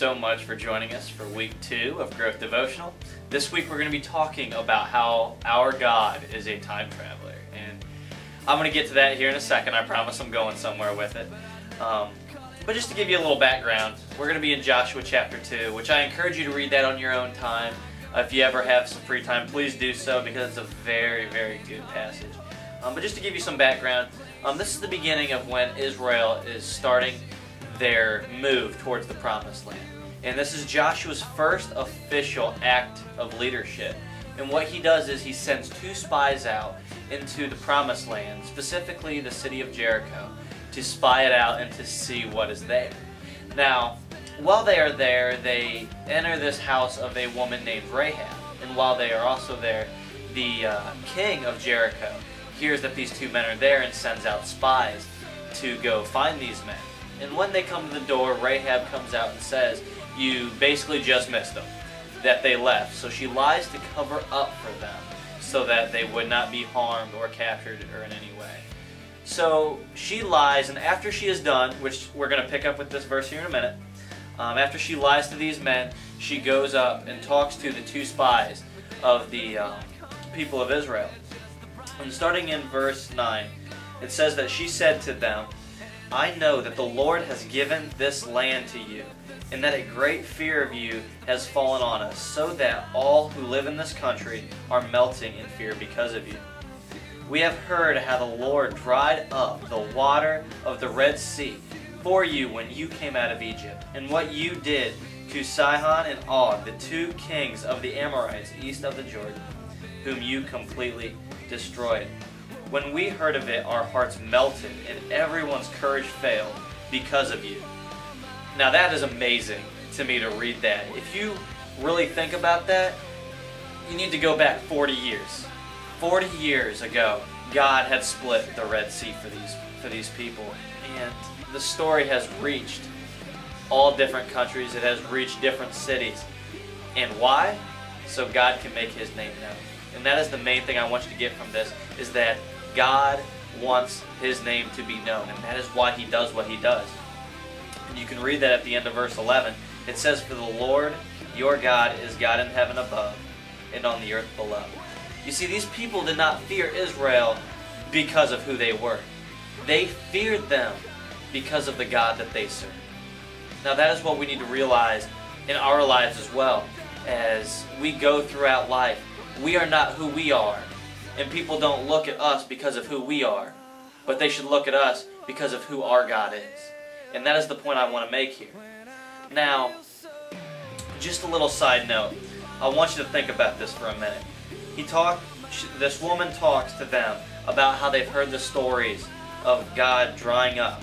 so much for joining us for week 2 of Growth Devotional. This week we're going to be talking about how our God is a time traveler. And I'm going to get to that here in a second. I promise I'm going somewhere with it. But just to give you a little background, we're going to be in Joshua chapter 2, which I encourage you to read that on your own time. If you ever have some free time, please do so because it's a very, very good passage. But just to give you some background, this is the beginning of when Israel is starting their move towards the Promised Land. And this is Joshua's first official act of leadership. And what he does is he sends 2 spies out into the Promised Land, specifically the city of Jericho, to spy it out and to see what is there. Now, while they are there, they enter this house of a woman named Rahab. And while they are also there, the king of Jericho hears that these 2 men are there and sends out spies to go find these men. And when they come to the door, Rahab comes out and says, "You basically just missed them, that they left." So she lies to cover up for them so that they would not be harmed or captured or in any way. So she lies, and after she is done, which we're going to pick up with this verse here in a minute, after she lies to these men, she goes up and talks to the 2 spies of the people of Israel. And starting in verse 9, it says that she said to them, "I know that the Lord has given this land to you, and that a great fear of you has fallen on us, so that all who live in this country are melting in fear because of you. We have heard how the Lord dried up the water of the Red Sea for you when you came out of Egypt, and what you did to Sihon and Og, the 2 kings of the Amorites east of the Jordan, whom you completely destroyed. When we heard of it, our hearts melted, and everyone's courage failed because of you." Now that is amazing to me to read that. If you really think about that, you need to go back 40 years. 40 years ago, God had split the Red Sea for these people, and the story has reached all different countries. It has reached different cities. And why? So God can make His name known. And that is the main thing I want you to get from this, is that God wants His name to be known, and that is why He does what He does. And you can read that at the end of verse 11. It says, "For the Lord your God is God in heaven above and on the earth below." You see, these people did not fear Israel because of who they were. They feared them because of the God that they served. Now that is what we need to realize in our lives as well. As we go throughout life, we are not who we are. And people don't look at us because of who we are, but they should look at us because of who our God is. And that is the point I want to make here. Now, just a little side note. I want you to think about this for a minute. This woman talks to them about how they've heard the stories of God drying up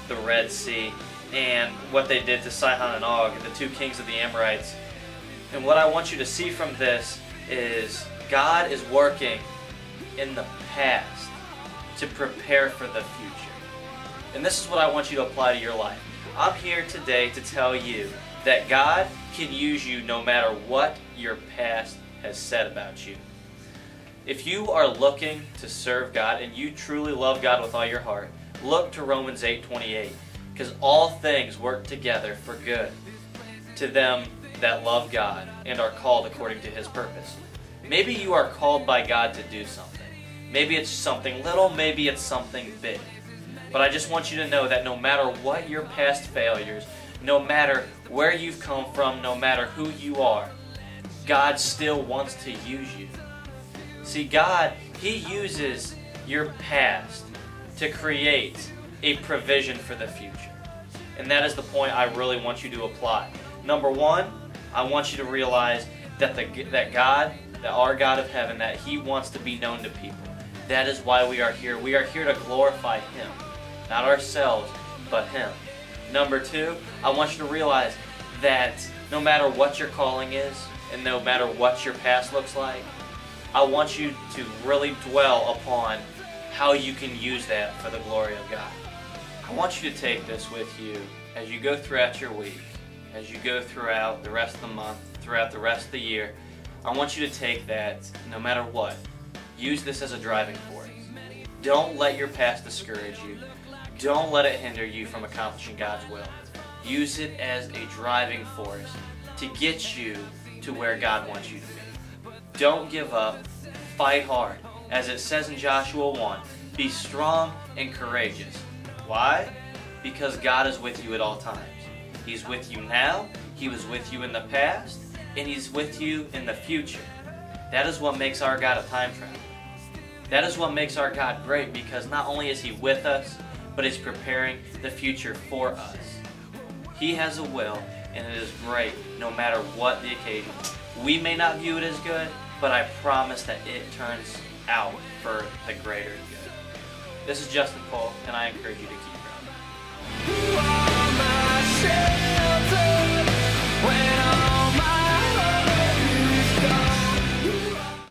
the Red Sea and what they did to Sihon and Og, the 2 kings of the Amorites. And what I want you to see from this is God is working in the past to prepare for the future. And this is what I want you to apply to your life. I'm here today to tell you that God can use you no matter what your past has said about you. If you are looking to serve God and you truly love God with all your heart, look to Romans 8:28, because all things work together for good to them that love God and are called according to His purpose. Maybe you are called by God to do something. Maybe it's something little, maybe it's something big. But I just want you to know that no matter what your past failures, no matter where you've come from, no matter who you are, God still wants to use you. See, God, He uses your past to create a provision for the future. And that is the point I really want you to apply. Number 1, I want you to realize that our God of heaven, that He wants to be known to people. That is why we are here. We are here to glorify Him. Not ourselves, but Him. Number 2, I want you to realize that no matter what your calling is, and no matter what your past looks like, I want you to really dwell upon how you can use that for the glory of God. I want you to take this with you as you go throughout your week, as you go throughout the rest of the month, throughout the rest of the year. I want you to take that, no matter what, use this as a driving force. Don't let your past discourage you. Don't let it hinder you from accomplishing God's will. Use it as a driving force to get you to where God wants you to be. Don't give up. Fight hard. As it says in Joshua 1, be strong and courageous. Why? Because God is with you at all times. He's with you now, He was with you in the past, and He's with you in the future. That is what makes our God a time traveler. That is what makes our God great, because not only is He with us, but He's preparing the future for us. He has a will, and it is great no matter what the occasion. We may not view it as good, but I promise that it turns out for the greater good. This is Justin Cole, and I encourage you to keep growing.